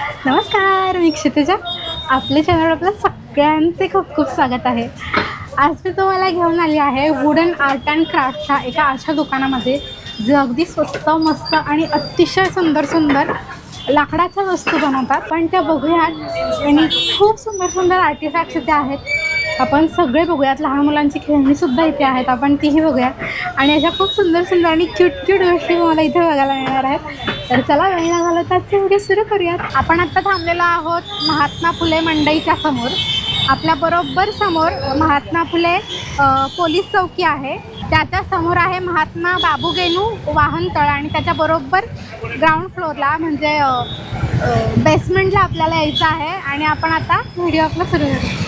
नमस्कार, मी क्षितिजा. आपल्या चॅनलवर आपलं सगळ्यांचे खूप खूप स्वागत आहे. आज मी तुम्हाला घेऊन आली आहे वुडन आर्ट अँड क्राफ्टच्या एका अशा दुकानामध्ये जे अगदी स्वस्त मस्त आणि अतिशय सुंदर सुंदर लाकडाच्या वस्तू बनवतात. पण त्या बघूयात आणि खूप सुंदर सुंदर आर्टिफॅक्ट्स इथे आहेत. आपण सगळे बघूयात. लहान मुलांची खेळणीसुद्धा इथे आहेत, आपण तीही बघूयात. आणि अशा खूप सुंदर सुंदर आणि क्यूट क्यूट गोष्टी मला इथे बघायला मिळणार आहेत. तर चला वेळ न घालवता व्हिडिओ सुरू करूयात. आपण आत्ता थांबलेलो आहोत महात्मा फुले मंडईच्या समोर. आपल्या बरोबर समोर महात्मा फुले पोलीस चौकी आहे. त्याच्या समोर आहे महात्मा बाबूगेनू वाहनतळ आणि त्याच्या बरोबर ग्राउंड फ्लोअरला म्हणजे बेसमेंटला आपल्याला यायचं आहे. आणि आपण आता व्हिडिओ आपला सुरू करू.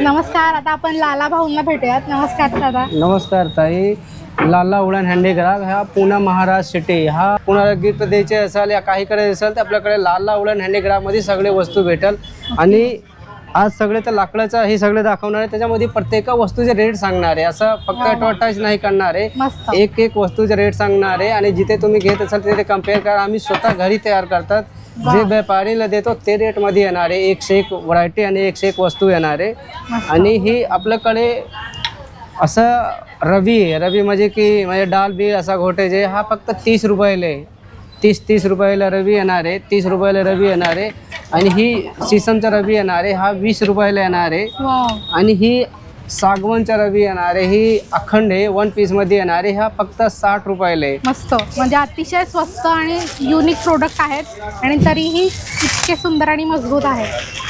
नमस्कार. आता आपण लाला भाऊंना भेटूयात. नमस्कार दादा. नमस्कार ताई. लाला वुडन हँडीक्राफ्ट हा पुणे महाराष्ट्र सिटी हा पुण्याला गिफ्ट द्यायचे असेल या काहीकडे असेल तर आपल्याकडे लाला वुडन हँडीक्राफ्टमध्ये सगळे वस्तू भेटेल. आणि आज सगळे तर लाकडाचं हे सगळे दाखवणार आहे. त्याच्यामध्ये प्रत्येक वस्तूचे रेट सांगणार आहे. असं फक्त ॲडव्हर्टाईज नाही करणार आहे. एक एक वस्तूचे रेट सांगणार आहे. आणि जिथे तुम्ही घेत असाल तिथे कम्पेअर करा. आम्ही स्वतः घरी तयार करतात. जे व्यापारीला देतो ते रेटमध्ये येणार आहे. 101 व्हरायटी आणि 101 वस्तू येणार आहे. आणि ही आपल्याकडे असं रवी म्हणजे की म्हणजे डाल बील असा घोटे जे हा फक्त 30 रुपयाला आहे. 30 रुपयाला रवी येणार आहे. 30 रुपयाला रवी येणार आहे. आणि ही सीसमचा रवी येणार आहे. हा 20 रुपयाला येणार आहे. आणि ही सागवानचा रवी येणार आहे. ही अखंड आहे 1 पीसमध्ये येणार आहे. हा फक्त 60 रुपयाला आहे. मस्त म्हणजे अतिशय स्वस्त आणि युनिक प्रोडक्ट आहेत आणि तरीही इतके सुंदर आणि मजबूत आहेत.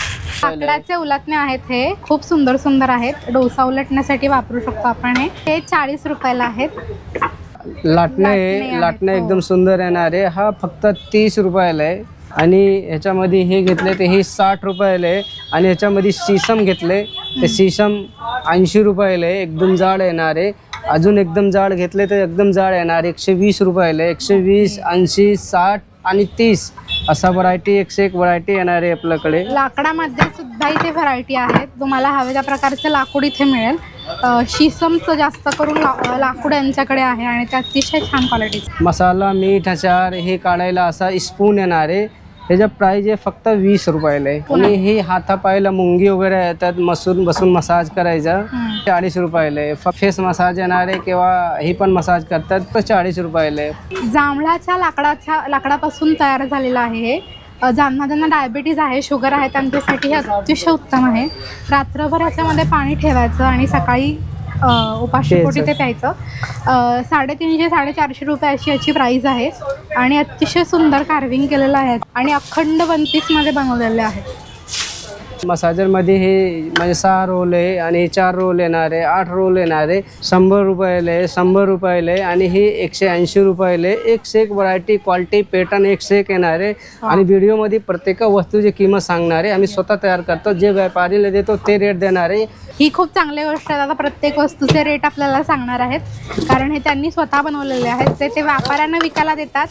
लाकडाचे उलटणे आहेत. हे खूप सुंदर सुंदर आहेत. डोसा उलटण्यासाठी वापरू शकतो आपण. हे 40 रुपयाला आहेत. लाटणे एकदम सुंदर येणार आहे. हा फक्त 30 रुपयाला आहे. आणि ह्याच्यामध्ये हे घेतले ते हे 60 रुपयाला आहे. आणि ह्याच्यामध्ये सीसम घेतले ते सीसम 80 रुपयाला आहे. एकदम जाड येणार आहे. अजून एकदम जाड घेतले तर एकदम जाड येणार 120 रुपयाला. 120, 80, 60 आणि 30 असा व्हरायटी 101 व्हरायटी येणार आहे आपल्याकडे. लाकडामध्ये सुद्धा इथे व्हरायटी आहेत. तुम्हाला हव्या त्या प्रकारचं लाकूड इथे मिळेल. शीसमचं जास्त करून लाकूड यांच्याकडे आहे आणि ते अतिशय छान क्वालिटीचं. मसाला मीठ अचार हे काढायला असा स्पून येणार आहे. ह्याचा प्राइस आहे फक्त 20 रुपयाला आहे. आणि हे हातापायला मुंगी वगैरे येतात बसून मसाज करायचा 40 रुपयाला आहे. फेस मसाज येणार आहे किंवा ही पण मसाज करतात तर 40 रुपयाला आहे. जांभळाच्या लाकडापासून तयार झालेलं आहे हे. ज्यांना डायबिटीज आहे, शुगर आहे त्यांच्यासाठी हे अतिशय उत्तम आहे. रात्रभर ह्याच्यामध्ये पाणी ठेवायचं आणि सकाळी उपाशीपोटी ते प्यायचं. 350-450 रुपये अशी याची प्राईस आहे. आणि अतिशय सुंदर कार्विंग केलेलं आहे आणि अखंड 1 पीसमध्ये बनवलेले आहेत. मसाजरमध्ये हे म्हणजे 6 रोल आहे आणि 4 रोल येणार आहे. 8 रोल येणार आहे. 100 रुपयाला आहे. 100 रुपयाला आहे. आणि ही 180 रुपयाला आहे. 101 व्हरायटी क्वालिटी पॅटर्न 101 येणार आहे. आणि व्हिडिओमध्ये प्रत्येक वस्तूची किंमत सांगणार आहे. आम्ही स्वतः तयार करतो. जे व्यापारीला देतो ते रेट देणार आहे. ही खूप चांगली गोष्ट आहे. आता प्रत्येक वस्तूचे रेट आपल्याला सांगणार आहेत कारण हे त्यांनी स्वतः बनवलेले आहेत. ते व्यापाऱ्यांना विकायला देतात.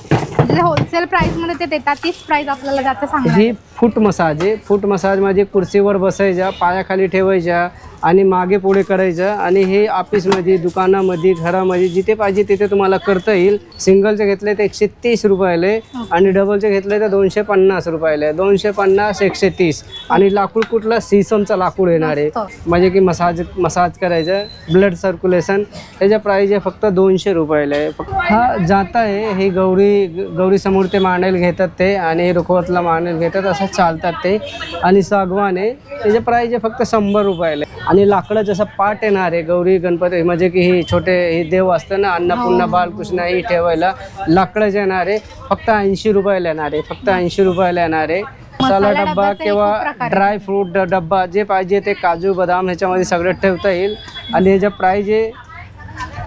जे होलसेल प्राईसमध्ये ते देतात तीच प्राईस आपल्याला जाते सांगणार. ही फूट मसाज आहे. फूट मसाज म्हणजे खुर्चीवर बसायच्या, पायाखाली ठेवायच्या आणि मागे पुढे करायचं. आणि हे ऑफिसमध्ये, दुकानामध्ये, घरामध्ये जिथे पाहिजे तिथे तुम्हाला करता येईल. सिंगलचे घेतले तर 130 रुपयाला आहे. आणि डबलचे घेतले तर 250 रुपयाला आहे. 250, 130. आणि लाकूड कुठलं सीसमचं लाकूड येणार आहे म्हणजे की मसाज करायचं, ब्लड सर्क्युलेशन. त्याच्या प्राईस आहे फक्त 200 रुपयाला आहे. हा जाता आहे. हे गौरी समोर ते मांडायला घेतात ते आणि रुखवतला मांडायला घेतात असं चालतात ते. आणि सागवान आहे. त्याचे प्राईस आहे फक्त 100 रुपयाला. आणि लाकडं जसं पाट येणार आहे गौरी गणपती म्हणजे की हे छोटे हे देव असतं ना अन्नपूर्णा बालकृष्ण ही ठेवायला लाकडं येणार आहे. फक्त 80 रुपयाला येणार आहे. फक्त 80 रुपयाला येणार आहे. मसाला डब्बा किंवा ड्राय फ्रूट डब्बा जे पाहिजे ते काजू बदाम ह्याच्यामध्ये सगळं ठेवता येईल. आणि ह्याचा प्राईज आहे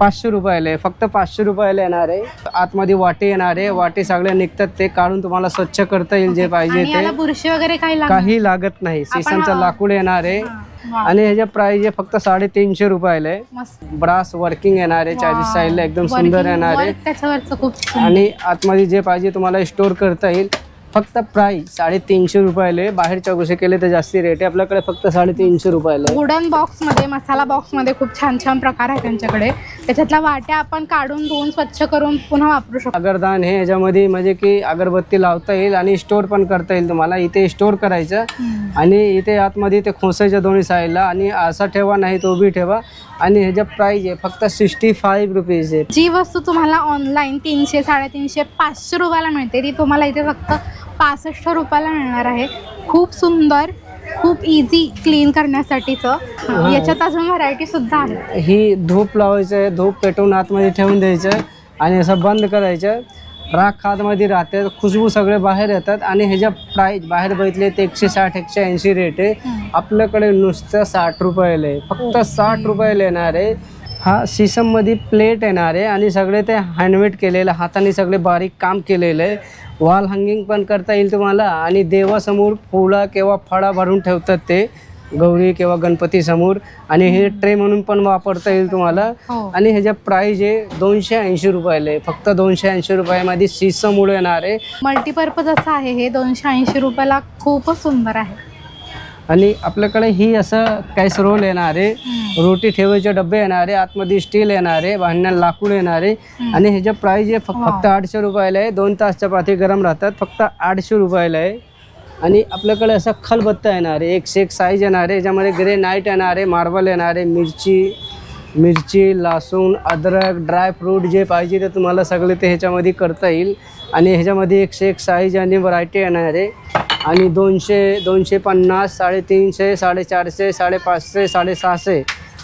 500 रुपयाला आहे. फक्त 500 रुपयाला येणार आहे. आतमध्ये वाटे येणार आहे. वाटे सगळे निघतात ते काढून तुम्हाला स्वच्छ करता येईल जे पाहिजे ते. बुरशी वगैरे काही लागत नाही. सीसमचं लाकूड येणार आहे. आणि ह्याचा प्राइस आहे फक्त 350 रुपयाला आहे. ब्रास वर्किंग येणार आहे. चार्जिंग साईडला एकदम सुंदर येणार आहे. आणि आतमध्ये जे पाहिजे तुम्हाला स्टोर करता येईल. फक्त प्राइस 350 रुपयाला. बाहेर चौकशी केले तर जास्ती रेट आहे, आपल्याकडे फक्त 350 रुपयाला. वुडन बॉक्समध्ये, मसाला बॉक्समध्ये खूप छान छान प्रकार आहे त्यांच्याकडे. त्याच्यातल्या वाट्या आपण काढून धुवून स्वच्छ करून पुन्हा वापरू शकतो. अगरदान हे याच्यामध्ये म्हणजे की अगरबत्ती लावता येईल आणि स्टोर पण करता येईल तुम्हाला. इथे स्टोर करायचं आणि इथे आतमध्ये ते खोसायच्या दोन्ही साईडला आणि असा ठेवा नाही तो बी ठेवा. आणि ह्याच्या प्राइस आहे फक्त 65 रुपीज आहे. जी वस्तू तुम्हाला ऑनलाईन 300, 350, 500 रुपयाला मिळते ती तुम्हाला इथे फक्त 65 रुपयाला मिळणार आहे. खूप सुंदर, खूप इझी क्लीन करण्यासाठीचं. याच्यात अजून व्हरायटी सुद्धा आहे. ही धूप लावायचं आहे, धूप पेटवून आतमध्ये ठेवून द्यायचं आणि असं बंद करायचं. राख आतमध्ये राहते, खुशबू सगळे बाहेर येतात. आणि ह्याच्या प्राइस बाहेर बघितले ते 160, 180 रेट आहे. आपल्याकडे नुसतं 60 रुपयाला आहे, फक्त 60 रुपयाला येणार आहे. हा सिसममध्ये प्लेट येणार आहे आणि सगळे ते हँडमेड केलेलं, हाताने सगळे बारीक काम केलेलं आहे. वॉल हँगिंग पण करता येईल तुम्हाला. आणि देवासमोर फुलं किंवा फळं भरून ठेवतात ते गौरी किंवा गणपती समोर. आणि हे ट्रे म्हणून पण वापरता येईल तुम्हाला. आणि ह्याच्या प्राइस आहे 280 रुपयाला आहे, फक्त 280 रुपयामध्ये सिसम येणार आहे. मल्टीपर्पज असं आहे हे. 280 रुपयाला खूपच सुंदर आहे. आणि आपल्याकडे ही असं कॅसरोल येणार आहे, रोटी ठेवायचे डबे येणार आहे, आतमध्ये स्टील येणार आहे, बाहेरनं लाकूड येणार आहे. आणि ह्याच्या प्राइस आहे फक्त 800 रुपयाला आहे. 2 तास चपाती गरम राहतात, फक्त 800 रुपयाला आहे. आणि आपल्याकडे असं खलबत्ता येणार आहे, एक से एक साईज येणार आहे. याच्यामध्ये ग्रेनाइट येणार आहे, मार्बल येणार आहे, मिरची, लसूण, अद्रक, ड्रायफ्रूट जे पाहिजे ते तुम्हाला सगळे ते ह्याच्यामध्ये करता येईल. आणि ह्याच्यामध्ये एक से एक साईज आणि व्हरायटी येणार आहे. आणि 200, 250, 350, 450, 550, 650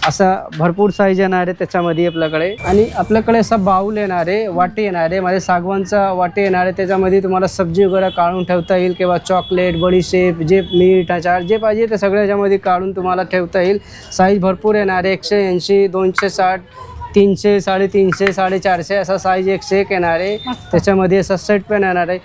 असा भरपूर साईज येणार आहे त्याच्यामध्ये आपल्याकडे. आणि आपल्याकडे असं बाऊल येणार आहे, वाटी येणार आहे, माझे सागवानचा वाटी येणार आहे. त्याच्यामध्ये तुम्हाला सब्जी वगैरे काढून ठेवता येईल किंवा चॉकलेट, बडीशेप, जे मीठ, अचार जे पाहिजे ते सगळं याच्यामध्ये काढून तुम्हाला ठेवता येईल. साईज भरपूर येणार आहे, 180, 260, 300, 350, 450 असा साईज एक से एक येणार आहे. त्याच्यामध्ये असं सेट पण येणार आहे,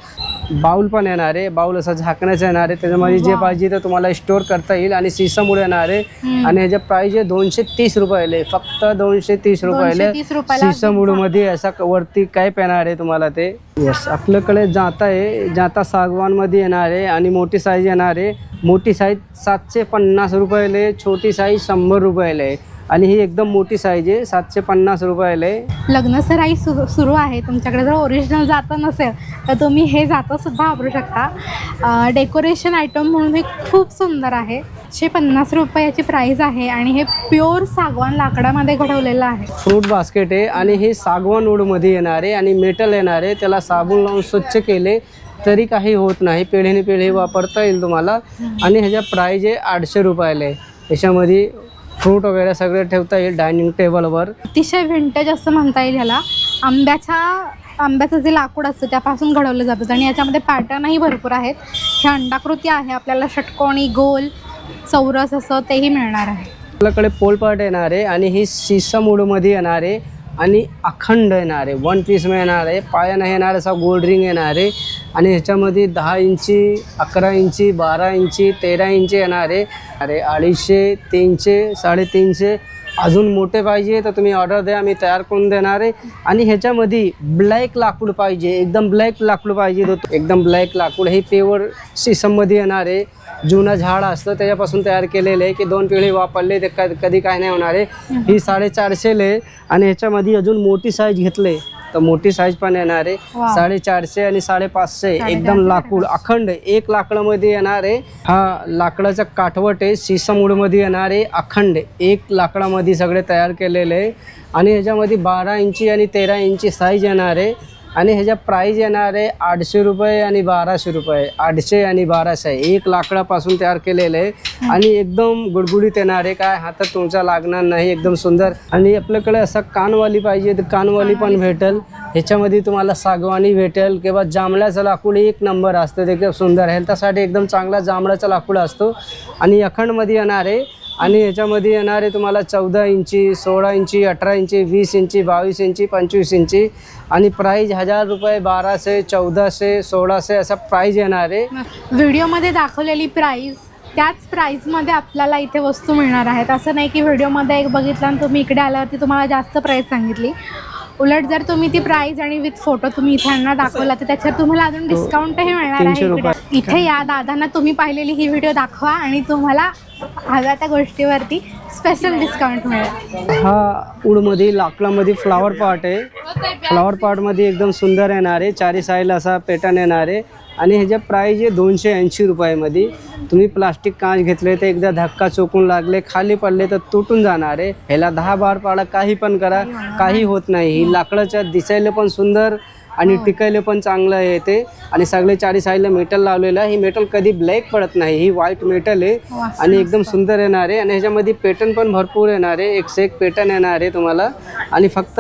बाउल पण येणार आहे. बाउल असं झाकण्याचं येणार आहे, त्याच्यामध्ये जे पाहिजे ते तुम्हाला स्टोर करता येईल. आणि सिसममुळे येणार आहे. आणि ह्याच्या प्राइस आहे 230 रुपयाला, फक्त 230 रुपयाला. सिसममुळमध्ये असा वरती काय येणार आहे तुम्हाला ते. यस, आपल्याकडे जाता सागवानमध्ये येणार आहे आणि मोठी साईज येणार आहे. मोठी साईज 750 रुपयाला, छोटी साईज 100 रुपयाला आहे. आणि ही एकदम मोठी साईज आहे, 750 रुपयाला आहे. लग्न सराई सुरू आहे. तुमच्याकडे जर ओरिजिनल जातं नसेल तर तुम्ही हे जातं सुद्धा वापरू शकता. डेकोरेशन आयटम म्हणून हे खूप सुंदर आहे. 150 रुपयाची प्राइस आहे. आणि हे प्युअर सागवान लाकडामध्ये घडवलेलं आहे. फ्रूट बास्केट आहे आणि हे सागवान वूडमध्ये येणार आहे आणि मेटल येणार आहे. त्याला साबण लावून स्वच्छ केले तरी काही होत नाही, पिढीने पिढी वापरता येईल तुम्हाला. आणि ह्याच्या प्राइस आहे 800 रुपयाला आहे. याच्यामध्ये फ्रूट वगैरे सगळे ठेवता येईल डायनिंग टेबलवर. अतिशय व्हिंटेज असं म्हणता येईल ह्याला. आंब्याचं जे लाकूड असतं त्यापासून घडवलं जातं. आणि याच्यामध्ये पॅटर्नही भरपूर आहेत. हे अंडाकृती आहे, आपल्याला षटकोनी, गोल, चौरस असं तेही मिळणार आहे. आपल्याकडे पोलपाट येणार आहे आणि ही सिसम वूडमध्ये येणार आहे आणि अखंड येणार आहे. 1 पीस येणार आहे, पायानं येणार असा गोल्ड रिंग येणार आहे. आणि ह्याच्यामध्ये 10 इंची, 11 इंची, 12 इंची, 13 इंची येणार आहे. 250, 300, 350. अजून मोठे पाहिजे तर तुम्ही ऑर्डर द्या, आम्ही तयार करून देणार आहे. आणि ह्याच्यामध्ये ब्लॅक लाकूड पाहिजे, एकदम ब्लॅक लाकूड पाहिजे तर एकदम ब्लॅक लाकूड. हे प्युअर सिसममध्ये येणार आहे. जुनं झाड असतं त्याच्यापासून तयार केलेलं आहे की 2 पिढी वापरले ते कधी काय नाही होणार आहे. ही 450 आहे. आणि ह्याच्यामध्ये अजून मोठी साईज घेतले तर मोठी साईज पण येणार आहे. 450 आणि 550 एकदम लाकूड अखंड एक लाकडामध्ये येणार आहे. हा लाकडाचा काठवट आहे, सिसम वूडमध्ये येणार आहे. अखंड एक लाकडामध्ये सगळे तयार केलेले आहे. आणि ह्याच्यामध्ये 12 इंची आणि 13 इंची साईज येणार आहे. आणि ह्याच्या प्राइस येणार आहे 800 रुपये आणि 1200 रुपये. 800 आणि 1200 एक लाकडापासून तयार केलेलं आहे. आणि एकदम गुडगुडीत येणार आहे, काय हातात तुमचा लागणार नाही, एकदम सुंदर. आणि आपल्याकडे असं कानवाली पाहिजे तर कानवाली पण भेटेल. ह्याच्यामध्ये तुम्हाला सागवानी भेटेल किंवा जांभळाचं लाकूड एक नंबर असतं, ते एकदम सुंदर. हेल्थसाठी एकदम चांगला जांभळाचा लाकूड असतो. आणि अखंडमध्ये येणार आहे. आणि ह्याच्यामध्ये येणार आहे तुम्हाला 14 इंची, 16 इंची, 18 इंची, 20 इंची, 22 इंची, 25 इंची. आणि प्राइस 1000 रुपये, 1200, 1400, 1600 असा प्राइस येणार आहे. व्हिडिओमध्ये दाखवलेली प्राइस त्याच प्राइसमध्ये आपल्याला इथे वस्तू मिळणार आहेत. असं नाही की व्हिडिओमध्ये एक बघितलं आणि तुम्ही इकडे आल्यावरती तुम्हाला जास्त प्राइस सांगितली. उलट जर तुम्ही ती प्राइस आणि विथ फोटो तुम्ही इथे यांना दाखवला तर त्याच्यावर तुम्हाला अजून डिस्काउंटही मिळणार 300 आहे रुपये. इथे या दादांना तुम्ही पाहिलेली ही व्हिडिओ दाखवा आणि तुम्हाला हव्या त्या गोष्टीवरती स्पेशल डिस्काउंट मिळेल. हा वूडमध्ये लाकडामध्ये फ्लावर पॉट आहे. फ्लावर पॉटमध्ये एकदम सुंदर येणार आहे. चारी साईडला असा पॅटर्न येणार आहे आणि ह्याच्या प्राईज आहे 280 रुपयामध्ये. तुम्ही प्लास्टिक काच घेतले तर एकदा धक्का चोकून लागले खाली पडले तर तुटून जाणार आहे. ह्याला 10 बार पाडा काही पण करा काही होत नाही. ही लाकडाच्या दिसायला पण सुंदर आणि टिकायला पण चांगलं आहे ते. आणि सगळे चारी साईडला मेटल लावलेलं आहे. ही मेटल कधी ब्लॅक पडत नाही. ही व्हाईट मेटल आहे आणि एकदम सुंदर येणार आहे. आणि ह्याच्यामध्ये पॅटर्न पण भरपूर येणार आहे. एक से एक पॅटर्न येणार आहे तुम्हाला. आणि फक्त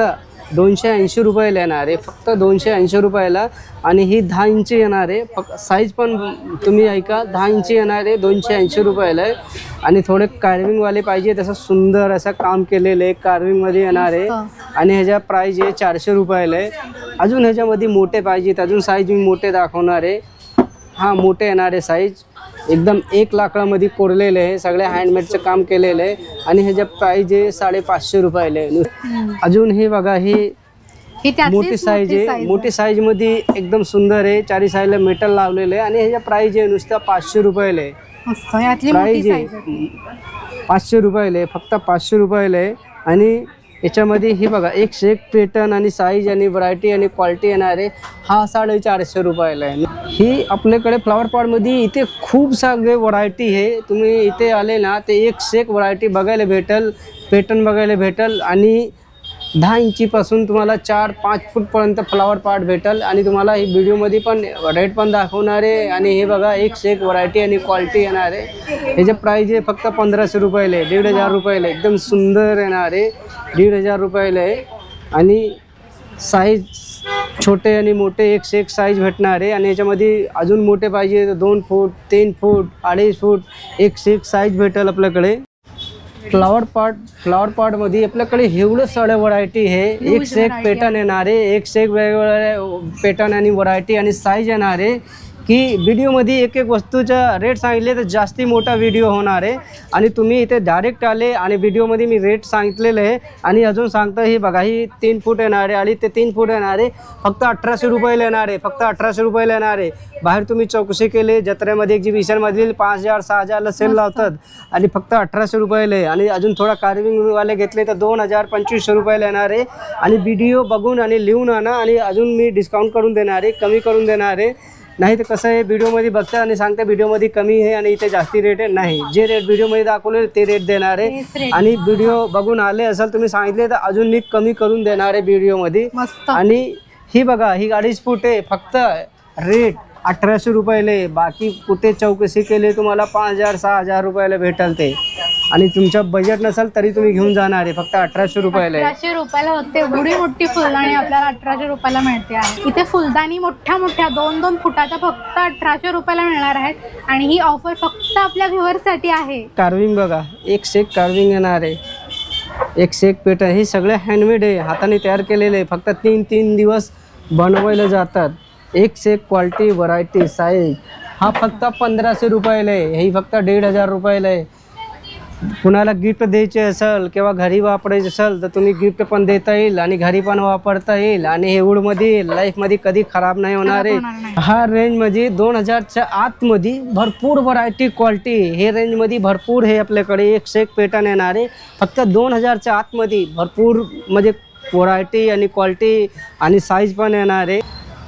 280 रुपयाला येणार आहे. फक्त 280 रुपयाला. आणि ही 10 इंची येणार आहे. फक्त साईज पण तुम्ही ऐका 10 इंची येणार आहे 280 रुपयाला आहे. आणि थोडे कार्विंगवाले पाहिजे तसं सुंदर असं काम केलेलं आहे कार्विंगमध्ये येणार आहे. आणि ह्याच्या प्राईज आहे 400 रुपयाला आहे. अजून ह्याच्यामध्ये मोठे पाहिजेत अजून साईज मी मोठे दाखवणार आहे. हा मोठे येणार आहे साईज एकदम 1 लाकडामध्ये कोरलेलं आहे. सगळे हँडमेडचं काम केलेलं आहे. आणि ह्याच्या प्राईज आहे 550 रुपयाला आहे. अजून हे बघा ही मोठी साईज आहे. मोठी साईजमध्ये एकदम सुंदर आहे. चारी साईडला मेटल लावलेलं आहे. आणि ह्याच्या प्राईज आहे नुसतं 500 रुपयाला आहे. प्राईज आहे 500 रुपयाला आहे. फक्त 500 रुपयाला आहे. आणि याच्यामध्ये ही बघा एक से एक पॅटर्न आणि साईज आणि व्हरायटी आणि क्वालिटी येणार आहे. हा 450 रुपयाला आहे. ही आपल्याकडे फ्लावर पॉटमध्ये इथे खूप सगळे व्हरायटी आहे. तुम्ही इथे आले ना ते एक से एक व्हरायटी बघायला भेटेल. पॅटर्न बघायला भेटेल. आणि 10 इंचीपासून तुम्हाला 4-5 फूटपर्यंत फ्लावर पॉट भेटेल. आणि तुम्हाला ही व्हिडिओमध्ये पण रेट पण दाखवणार आहे. आणि हे बघा एक से एक व्हरायटी आणि क्वालिटी येणार आहे. ह्याचे प्राईज आहे फक्त 1500 रुपयाला आहे. 1500 रुपयाला एकदम सुंदर येणार आहे. 1500 रुपयाला आहे. आणि साईज छोटे आणि मोठे एक से एक साईज भेटणार आहे. आणि याच्यामध्ये अजून मोठे पाहिजे तर 2 फूट 3 फूट 2.5 फूट एक से एक साईज भेटेल आपल्याकडे. फ्लावर पॉटमध्ये आपल्याकडे एवढं साऱ्या व्हरायटी आहे. एक से एक पॅटर्न येणार आहे. एक से एक वेगवेगळ्या पॅटर्न आणि व्हरायटी आणि साईज येणार आहे. की व्हिडिओमध्ये एक एक वस्तूचा रेट सांगितले तर जास्ती मोठा व्हिडिओ होणार आहे. आणि तुम्ही इथे डायरेक्ट आले आणि व्हिडिओमध्ये मी रेट सांगितलेलं आहे. आणि अजून सांगतो ही बघा ही 3 फूट येणार आहे आणि ते 3 फूट येणार आहे. फक्त 1800 रुपयाला येणार आहे. फक्त 1800 रुपयाला येणार आहे. बाहेर तुम्ही चौकशी केले जत्रेमध्ये एक्झिबिशनमधील 5000-6000ला सेल लावतात आणि फक्त 1800 रुपयाला आहे. आणि अजून थोडा कार्विंगवाले घेतले तर 2000-2500 रुपयाला येणार आहे. आणि व्हिडिओ बघून आणि लिहून आणा आणि अजून मी डिस्काउंट करून देणार आहे कमी करून देणार आहे. नाही तर कसं आहे व्हिडिओमध्ये बघता आणि सांगता व्हिडिओमध्ये कमी आहे आणि इथे जास्ती रेट आहे. नाही जे रेट व्हिडिओमध्ये दाखवले ते रेट देणार आहे. आणि व्हिडिओ बघून आले असेल तुम्ही सांगितले तर अजून मी कमी करून देणार आहे व्हिडिओमध्ये. आणि ही बघा ही 2.5 फूट आहे. फक्त रेट 1800 रुपयाला आहे. बाकी कुठे चौकशी केली तुम्हाला 5000-6000 रुपयाला भेटेल ते. आणि तुमचं बजेट नसेल तरी तुम्ही घेऊन जाणार आहे. फक्त 1800 रुपयाला आहे. 1800 रुपयाला होते एवढी मोठी फुलदाणी आपल्याला 1800 रुपयाला मिळते आहे. इथे फुलदाणी मोठ्या मोठ्या 2-2 फुटाच्या फक्त 1800 रुपयाला मिळणार आहेत. आणि ही ऑफर फक्त आपल्या व्ह्युअर्ससाठी आहे. कार्विंग बघा एक से एक कार्विंग येणार आहे. एक से एक पॅटर्न हे सगळे हँडमेड आहे. हाताने तयार केलेले आहे. फक्त 3-3 दिवस बनवायला जातात. एक से एक क्वालिटी व्हरायटी साईज. हा फक्त 1500 रुपयाला आहे. ही फक्त 1500 रुपयाला आहे. कुणाला गिफ्ट द्यायचे असेल किंवा घरी वापरायचे असेल तर तुम्ही गिफ्ट पण देता येईल आणि घरी पण वापरता येईल. आणि हे वूडमध्ये लाईफमध्ये कधी खराब नाही होणार आहे. हा रेंजमध्ये 2000च्या आतमध्ये भरपूर व्हरायटी क्वालिटी हे रेंजमध्ये भरपूर हे आपल्याकडे एक से एक पॅटर्न येणार आहे. फक्त 2000च्या आतमध्ये भरपूर म्हणजे व्हरायटी आणि क्वालिटी आणि साईज पण येणार आहे.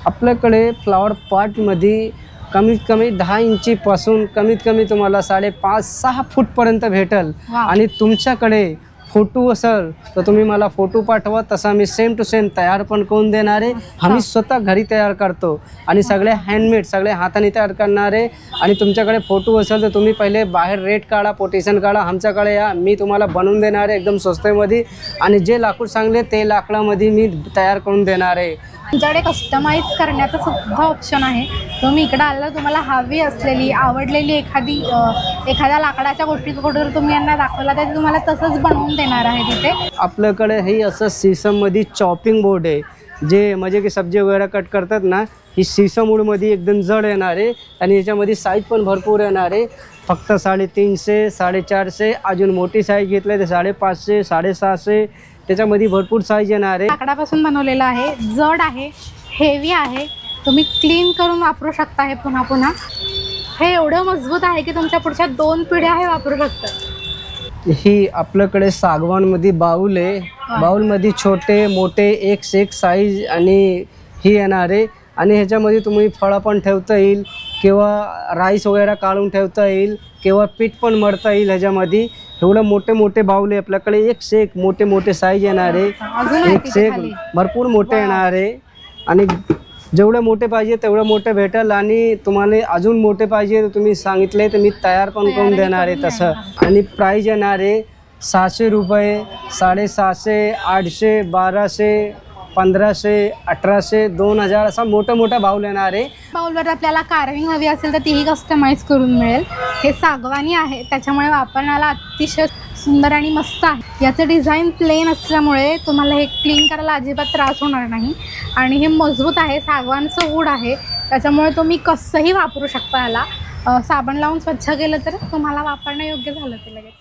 आपल्याकडे फ्लावर पॉटमध्ये कमीत कमी 10 इंचीपासून कमीत कमी तुम्हाला 5.5-6 फूटपर्यंत भेटेल. आणि तुमच्याकडे फोटो असेल तर तुम्ही मला फोटो पाठवा. तसा मी सेम टू सेम तयार पण करून देणार आहे. आम्ही स्वतः घरी तयार करतो आणि सगळे हँडमेड सगळे हाताने तयार करणार आहे. आणि तुमच्याकडे फोटो असेल तर तुम्ही पहिले बाहेर रेट काढा कोटेशन काढा आमच्याकडे या. मी तुम्हाला बनवून देणार आहे एकदम स्वस्तेमध्ये. आणि जे लाकूड सांगले ते लाकडामध्ये मी तयार करून देणार आहे. तुमच्याकडे कस्टमाइज करण्याचं सुद्धा ऑप्शन आहे. तुम्ही इकडं आलं तुम्हाला हवी असलेली आवडलेली एखाद्या लाकडाच्या गोष्टी जर तुम्ही यांना दाखवला तर तुम्हाला तसंच बनवून देणार आहे तिथे. आपल्याकडे हे असं सीसममध्ये चॉपिंग बोर्ड आहे जे म्हणजे की सब्जी वगैरे कट करतात ना. ही सीसम वूडमध्ये एकदम जड येणार आहे. आणि याच्यामध्ये साईज पण भरपूर येणार आहे. फक्त 350, 450 अजून मोठी साईज घेतली तर 550, 650, त्याच्यामध्ये भरपूर साईज येणार आहे. लाकडापासून बनवलेलं आहे, जड आहे, हेवी आहे. तुम्ही क्लीन करून वापरू शकता हे पुन्हा पुन्हा. हे एवढं मजबूत आहे की तुमच्या पुढच्या 2 पिढ्या हे वापरू शकता. ही आपल्याकडे सागवानमध्ये बाऊल आहे. बाऊलमध्ये छोटे मोठे एक से एक साईज आणि ही येणार आहे. आणि ह्याच्यामध्ये तुम्ही फळं पण ठेवता येईल किंवा राईस वगैरे काढून ठेवता येईल किंवा पीठ पण मळता येईल. ह्याच्यामध्ये एवढं मोठे मोठे बाऊल आहे आपल्याकडे. एक से एक मोठे मोठे साईज येणार आहे. एक से एक भरपूर मोठे येणार आहे. आणि जेवढे मोठे पाहिजे तेवढं मोठे भेटेल. आणि तुम्हाला अजून मोठे पाहिजे तर तुम्ही सांगितले तर मी तयार पण करून देणार आहे तसं. आणि प्राईज येणार आहे 600 रुपये, 750, 800, 1200, 1500, 1800, 2000 असा मोठा मोठा बाऊल येणार आहे. बाऊलवर आपल्याला कार्विंग हवी असेल तर तीही कस्टमाइज करून मिळेल. हे सागवानी आहे त्याच्यामुळे वापरण्याला अतिशय सुंदर आणि मस्त आहे. याचं डिझाईन प्लेन असल्यामुळे तुम्हाला हे क्लीन करायला अजिबात त्रास होणार नाही. आणि हे मजबूत आहे, सागवानचं वूड आहे त्याच्यामुळे तुम्ही कसंही वापरू शकता. याला साबण लावून स्वच्छ केलं तर तुम्हाला वापरणं योग्य झालं ते लगेच.